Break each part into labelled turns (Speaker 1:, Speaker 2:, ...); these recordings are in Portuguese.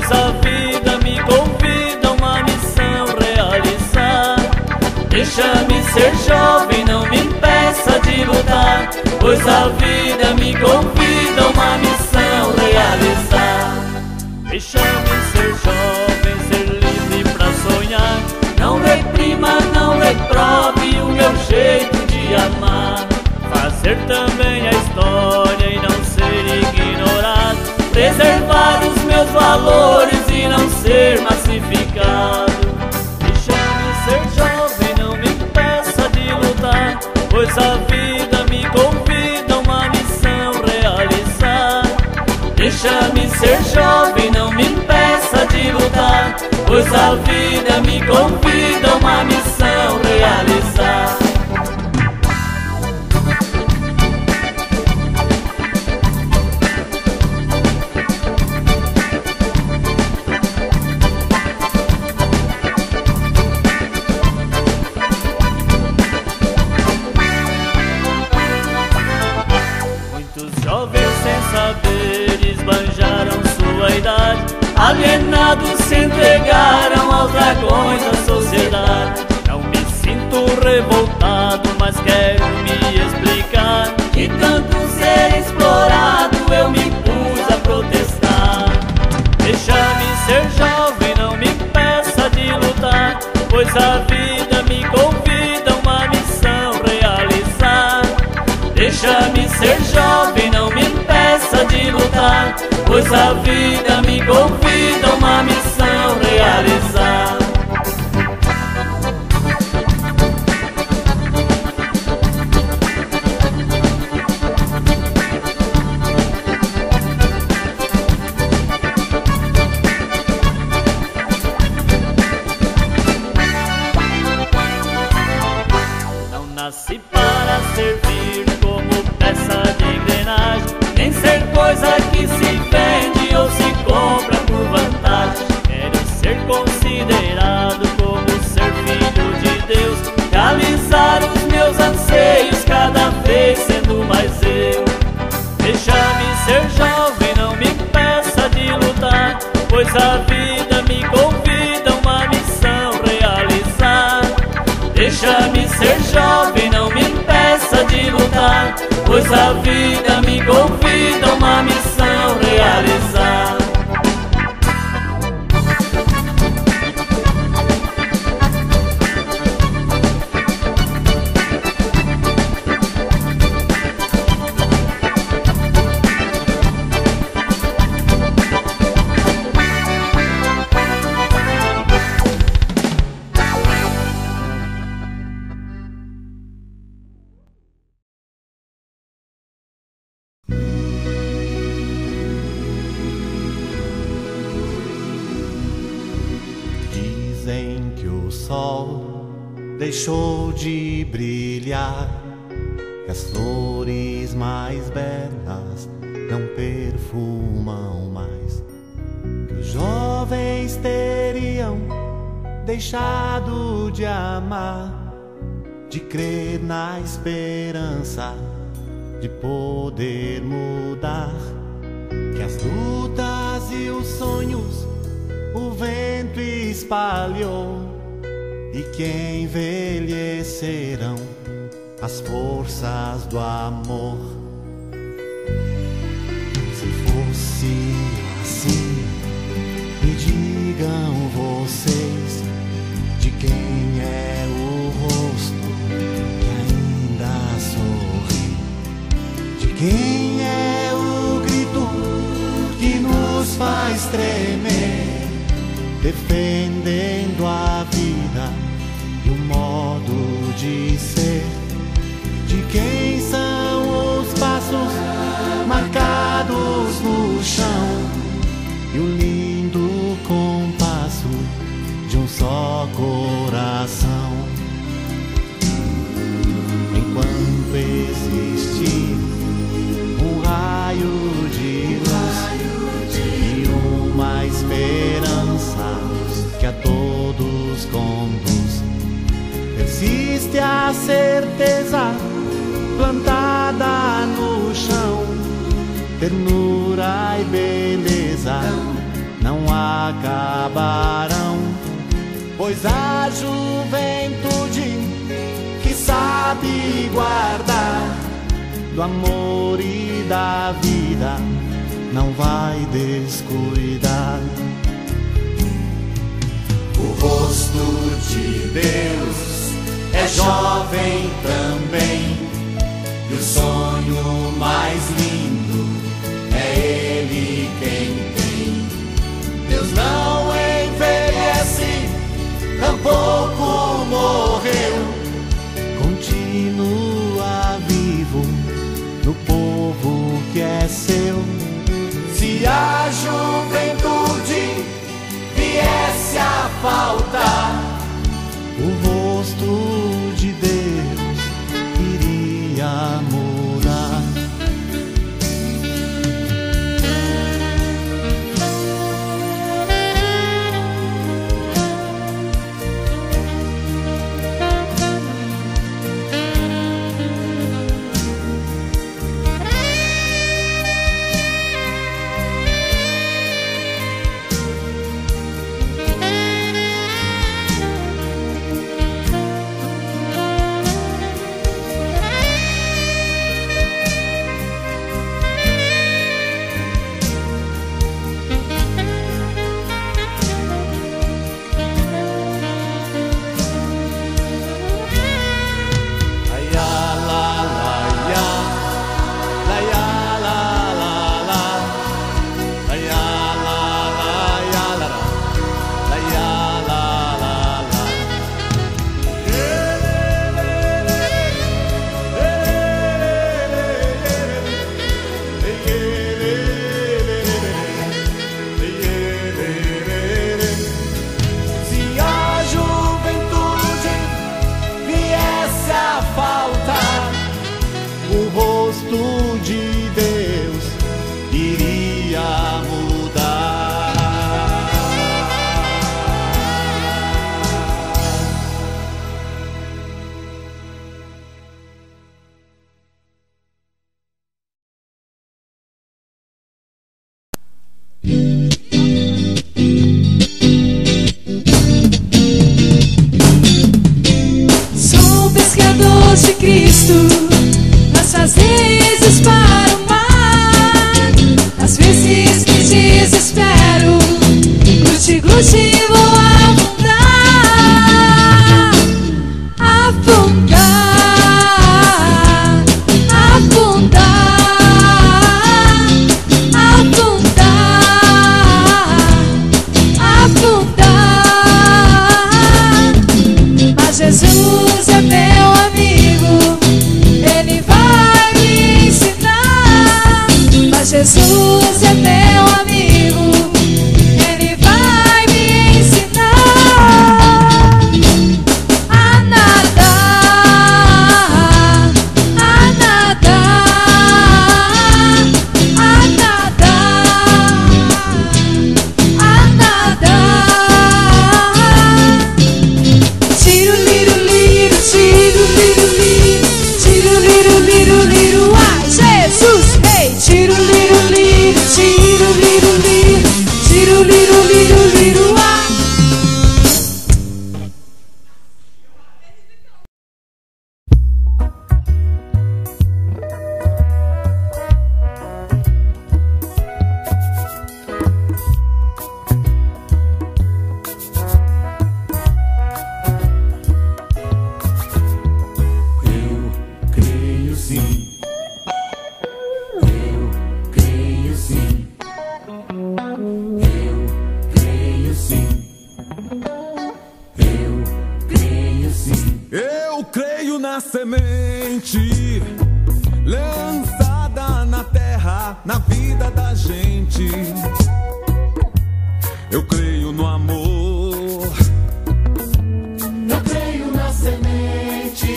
Speaker 1: pois a vida me convida a uma missão realizar. Deixa-me ser jovem, não me impeça de lutar, pois a vida me convida a uma missão realizar. Deixa-me ser jovem, ser livre pra sonhar, não reprima, não reprove o meu jeito de amar. Fazer também a história e não ser ignorado, preservar os meus valores e não ser massificado. Deixa-me ser jovem, não me impeça de lutar, pois a vida me convida a uma missão realizar. Deixa-me ser jovem, não me impeça de lutar, pois a vida me convida a uma missão realizar. Alienados se entregaram aos dragões da sociedade. Não me sinto revoltado, mas quero me explicar. De tanto ser explorado eu me pus a protestar. Deixa-me ser jovem, não me impeça de lutar, pois a vida me convida a uma missão realizar. Deixa-me ser jovem, não me impeça de lutar, pois a vida me convida a uma missão realizar. Não nasci para servir como peça de engrenagem, nem ser coisa que se vende ou se compra por vantagem. Quero ser considerado como ser filho de Deus, realizar os meus anseios, cada vez sendo mais eu. Deixa-me ser jovem, não me impeça de lutar, pois a vida me convida a uma missão realizar. Deixa-me ser jovem, não me impeça de lutar, pois a vida me convida a uma missão realizar.
Speaker 2: Dizem que o sol deixou de brilhar, que as flores mais belas não perfumam mais, que os jovens teriam deixado de amar, de crer na esperança de poder mudar, que as lutas e os sonhos o vento espalhou e que envelhecerão as forças do amor. Se fosse assim, me digam vocês de quem é o rosto que ainda sorri, de quem é o grito que nos faz tremer, defendendo a vida e o modo de ser, de quem são os passos marcados no chão e o lindo compasso de um só coração. Enquanto existir um raio de luz e uma esperança que a todos conduz, persiste a certeza plantada no chão, ternura e beleza não há acabarão, pois a juventude que sabe guardar do amor e da vida não vai descuidar. O rosto de Deus é jovem também, e o sonho mais lindo é Ele quem tem. Deus não envelhece, tampouco morreu, continua vivo no povo que é seu. Se a juventude viesse a faltar, o rosto de Deus iria mudar.
Speaker 3: Sou pescador de Cristo, lança as redes para o mar. Às vezes me desespero, glute, glute, vou afundar. Afundar, afundar, afundar, afundar. Mas Jesus é meu amigo, Ele vai me ensinar. Mas Jesus é meu amigo, Ele vai me ensinar a nadar, a nadar, a nadar, a nadar. Tiro, liro, liro, tiro, liro, liro, tiro, liro, liro, liro, ai, Jesus, ei, tiro, liro, liro, tiro, liro, liro, tiro, liro, liro, liro, ai.
Speaker 4: Eu creio na semente lançada na terra, na vida da gente. Eu creio no amor.
Speaker 2: Eu creio na semente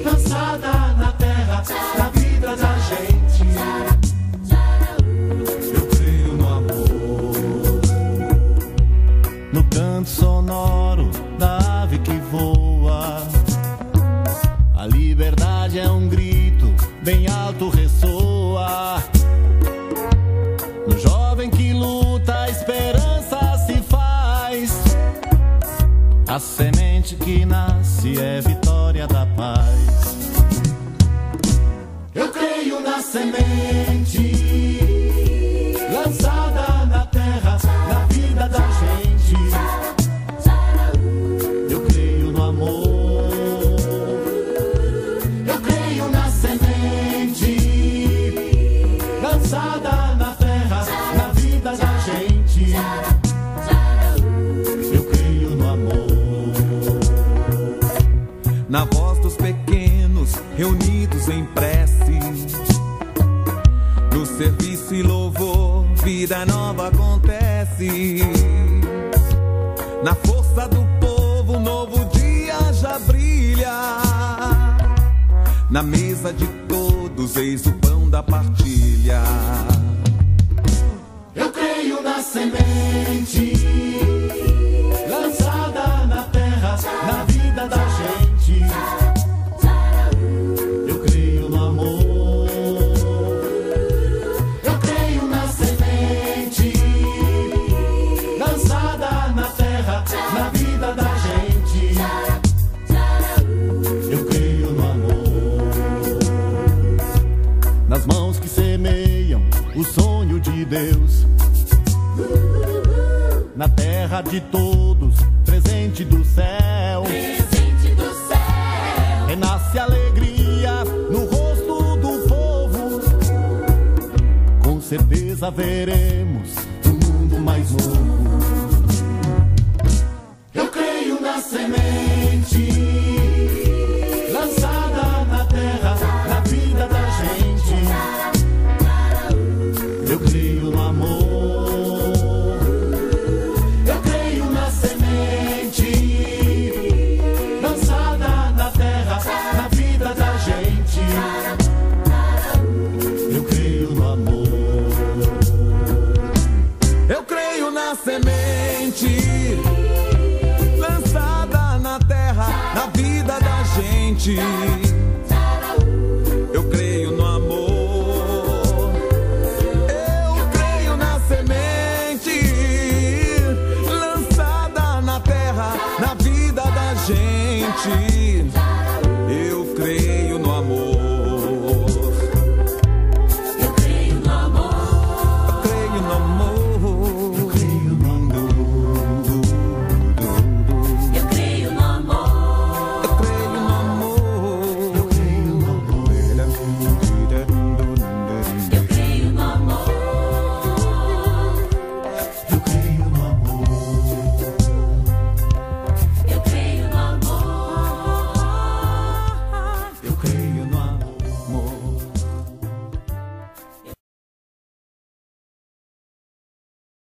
Speaker 2: lançada na terra, na vida da gente.
Speaker 4: Eu creio no amor.
Speaker 2: No canto sonoro da ave que voa, a liberdade é um grito bem alto, ressoa. No jovem que luta, espera A semente que nasce é vitória da paz. Eu creio na semente lançada na terra, na vida da gente. Eu creio no amor. Eu creio na semente lançada na terra, na vida da gente. Eu creio no amor.
Speaker 4: Na voz dos pequenos reunidos em prece, no serviço e louvor, vida nova acontece. Na força do povo, um novo dia já brilha. Na mesa de todos, eis o pão da partilha.
Speaker 2: Eu creio na semente lançada na terra, na vida da gente. Eu creio no amor. Eu creio na semente lançada na terra, na vida da gente. Eu creio no amor. Nas mãos que semeiam o sonho de Deus, na terra de todos, presente do céu.
Speaker 3: Presente do céu.
Speaker 2: Renasce alegria no rosto do povo. Com certeza veremos um mundo mais novo. Eu creio na semente lançada na terra, na vida da gente. Eu creio no amor. Eu creio na semente lançada na terra, na vida da gente. Eu creio no amor.
Speaker 4: Eu creio na semente lançada na terra, na vida da gente. Eu creio no amor. Eu creio na semente lançada na terra, na vida da gente. Eu creio